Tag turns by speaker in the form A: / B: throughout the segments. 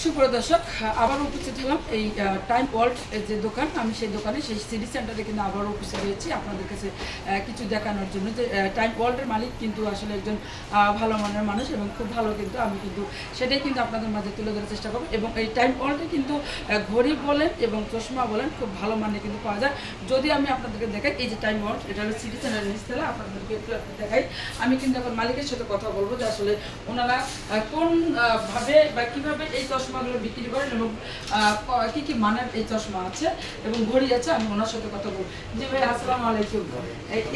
A: সুপ্রদর্শক আবারও উপস্থিত হলাম এই টাইম ওয়ার্ল্ড যে দোকান, আমি সেই দোকানে সেই সিটি সেন্টারে কিন্তু আবারও উপস্থিত হয়েছি আপনাদের কাছে কিছু দেখানোর জন্য। যে টাইম ওয়ার্ল্ডের মালিক কিন্তু আসলে একজন ভালো মানের মানুষ এবং খুব ভালো, কিন্তু আমি কিন্তু সেটাই কিন্তু আপনাদের মাঝে তুলে ধরার চেষ্টা করবো। এবং এই টাইম ওয়ার্ল্ডে কিন্তু ঘড়ি বলেন এবং চশমা বলেন খুব ভালো মানের কিন্তু পাওয়া যায়। যদি আমি আপনাদেরকে দেখাই, এই যে টাইম ওয়ার্ল্ড, এটা হলো সিটি সেন্টারের নিচতলা, আপনাদেরকে একটু দেখাই। আমি কিন্তু এখন মালিকের সাথে কথা বলবো যে আসলে ওনারা কোন ভাবে বা কীভাবে এই চশমাগুলো বিক্রি করেন এবং কী কী মানের এই চশমা আছে এবং ঘড়ি আছে। আমি ওনার সাথে কথা বলবো। জি ভাই, আসসালামু আলাইকুম।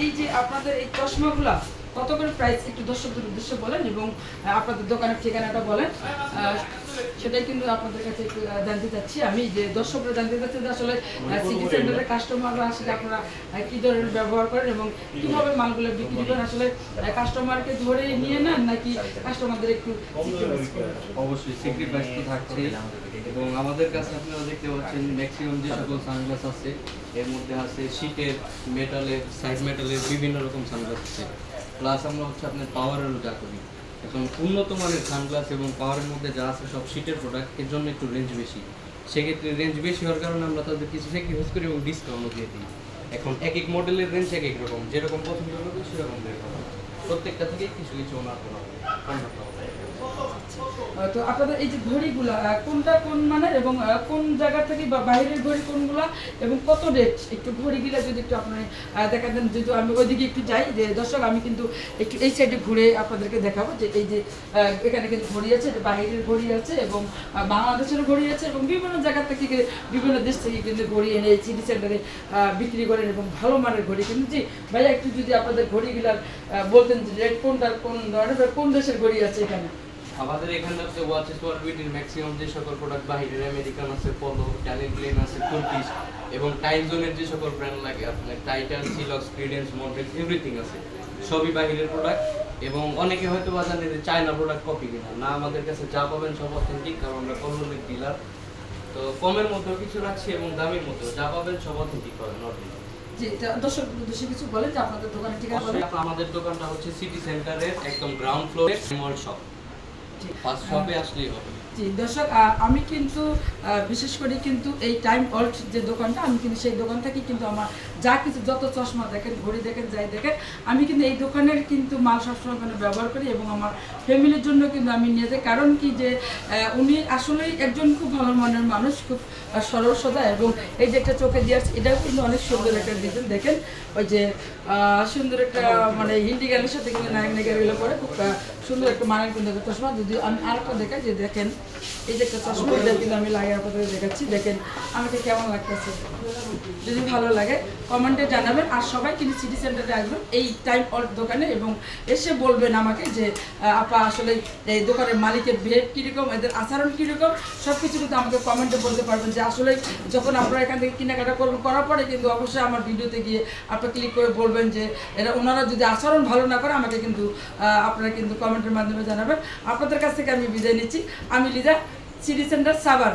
A: এই যে আপনাদের এই চশমাগুলা কত করে প্রাইস একটু দর্শকদের উদ্দেশ্যে বলেন এবং আপনাদের দোকানের ঠিকানাটা বলেন, সেটাই কিন্তু আপনাদের কাছে একটু জানতে চাচ্ছি। আমি যে দর্শকরা জানতে চাচ্ছি যে আসলে সিটি সেন্টারের কাস্টমাররা আসলে আপনারা কী ধরনের ব্যবহার করেন এবং কীভাবে মালগুলো বিক্রি করেন, আসলে কাস্টমারকে ধরে নিয়ে নেন নাকি কাস্টমারদের একটু
B: অবশ্যই স্যাক্রিফাইস তো থাকছেই। এবং আমাদের কাছে আপনারা দেখতে পাচ্ছেন ম্যাক্সিমাম যে সকল সানগ্লাস আছে এর মধ্যে আছে শীটের, মেটালের, সাইড মেটালের বিভিন্ন রকম সানগ্লাস আছে। প্লাস আমরা হচ্ছে আপনার পাওয়ারেরও যা করি। এখন উন্নত মানের সানগ্লাস এবং পাওয়ারের মধ্যে যা আছে সব শীটের প্রোডাক্ট, এর জন্য একটু রেঞ্জ বেশি। সেক্ষেত্রে রেঞ্জ বেশি হওয়ার কারণে আমরা তাদের কিছু স্যাক্রিফাইস করি এবং ডিসকাউন্টও দিয়ে দিই। এখন এক এক মডেলের রেঞ্জ এক এক রকম, যেরকম পছন্দ করবে সেরকম রেট হবে। প্রত্যেকটা থেকে কিছু কিছু ওনার করা হবে।
A: তো আপনাদের এই যে ঘড়িগুলা কোনটা কোন মানের এবং কোন জায়গা থেকে বা বাইরের ঘড়ি কোনগুলা এবং কত রেট, একটু ঘড়িগুলা যদি একটু আপনার দেখা দেন। যেহেতু আমি ওইদিকে একটু যাই, যে দর্শক আমি কিন্তু একটু এই সাইডে ঘুরে আপনাদেরকে দেখাবো যে এই যে এখানে কিন্তু ঘড়ি আছে, বাইরের ঘড়ি আছে এবং বাংলাদেশের ঘড়ি আছে এবং বিভিন্ন জায়গা থেকে বিভিন্ন দেশ থেকে কিন্তু ঘড়ি এনে এই সিটি সেন্টারে বিক্রি করেন এবং ভালো মানের ঘড়ি কিন্তু। জি ভাইয়া, একটু যদি আপনাদের ঘড়িগুলার বলতেন যে রেট কোনটা কোন ধরনের কোন দেশের ঘড়ি আছে এখানে।
B: আমাদের এখানে হচ্ছে ওয়াচেস ওয়ারবিটির ম্যাক্সিমাম যে সকল প্রোডাক্ট বাহিরের আমেরিকান আছে, পলো, ক্যালিন আছে, তুর্কিশ এবং টাইম জোনের যে সকল ব্র্যান্ড লাগে আপনার টাইটান, সিলক্স, ক্রিডেন্স, মডেল এভরিথিং আছে, সবই বাহিরের প্রোডাক্ট। এবং অনেকে হয়তো জানেন যে চায়না প্রোডাক্ট কপি কিনা না, আমাদের কাছে যা পাবেন সব অথেন্টিক, কারণ আমরা কলমের ডিলার। তো কমের মধ্যেও কিছু রাখছি এবং দামের মধ্যেও যা পাবেন সব অথেন্টিক পাবেন, অরিজিনাল।
A: জি, দর্শক উদ্দেশ্যে কিছু বলেন যে আপনাদের দোকানের ঠিকানা বলেন।
B: আমাদের দোকানটা হচ্ছে সিটি সেন্টারের একদম গ্রাউন্ড ফ্লোরে স্মল শপ, ফার্স্ট শপে আসলেই হবে।
A: জি দর্শক, আমি কিন্তু বিশেষ করে কিন্তু এই টাইম ওয়ার্ল্ড যে দোকানটা, আমি কিন্তু সেই দোকান থেকে কিন্তু আমার যা কিছু যত চশমা দেখেন, ঘড়ি দেখেন, যাই দেখেন, আমি কিন্তু এই দোকানের কিন্তু মাল সবসময় ওখানে ব্যবহার করি এবং আমার ফ্যামিলির জন্য কিন্তু আমি নিয়ে যাই। কারণ কি যে উনি আসলেই একজন খুব ভালো মনের মানুষ, খুব সরল সোজা। এবং এই যে একটা চোখে দিয়ে আসছে, এটাও কিন্তু অনেক সুন্দর একটা ডিজাইন দেখেন, ওই যে সুন্দর একটা মানে হিন্দি গানের সাথে কিন্তু নায়ক নায়িকাগুলো করে খুব সুন্দর একটা মানের কিন্তু চশমা। যদি আমি আরেকটা দেখাই, যে দেখেন এই যে একটা চশমা, এটা কিন্তু আমি লাগিয়ে আপনাদের দেখাচ্ছি, দেখেন আমাকে কেমন লাগতেছে। যদি ভালো লাগে কমেন্টে জানাবেন। আর সবাই কিন্তু সিটি সেন্টারে আসবেন এই টাইম ওয়ার্ল্ড দোকানে এবং এসে বলবেন আমাকে যে আপা আসলে এই দোকানের মালিকের বিহেভ কীরকম, এদের আচরণ কীরকম, সব কিছু কিন্তু আমাকে কমেন্টে বলতে পারবেন। যে আসলে যখন আপনারা এখান থেকে কেনাকাটা করবেন, করার পরে কিন্তু অবশ্যই আমার ভিডিওতে গিয়ে আপনি ক্লিক করে বলবেন যে এরা ওনারা যদি আচরণ ভালো না করে আমাকে কিন্তু আপনারা কিন্তু কমেন্টের মাধ্যমে জানাবেন। আপনাদের কাছ থেকে আমি বিদায় নিচ্ছি। আমি লিজা, সিটি সেন্টার, সাভার।